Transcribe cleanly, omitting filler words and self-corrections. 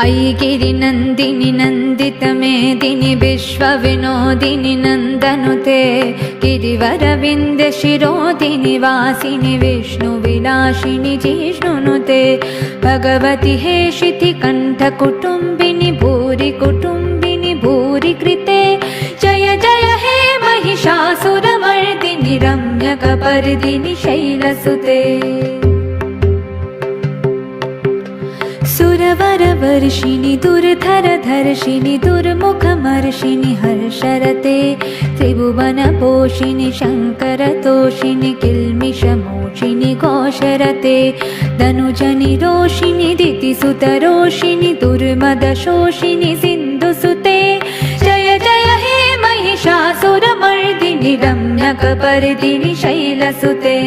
ऐगिरि नन्दिनि नन्दित मेदिनि विश्वविनोदिनि नन्दनुते गिरिवरविन्द शिरोधिनि वासिनि विष्णुविलासिनि जिष्णुनुते भगवति हेशिति कण्ठकुटुम्बिनि भूरि कुटुम्बिनि भूरि कृते जय जय हे महिषासुरमर्दिनि रम्यकपर्दिनि शैलसुते सुरवरवर्षिणि दुर्धरधर्षिणि दुर्मुखमर्षिणि हर्षरते त्रिभुवनपोषिणि शङ्करतोषिणि किल्मिषमोषिणि घोषरते धनुजनि रोषिणि दितिसुतरोषिणि दुर्मदशोषिणि सिन्धुसुते जय जय हे महिषासुरमर्दिनि रम्यकपर्दिनि शैलसुते।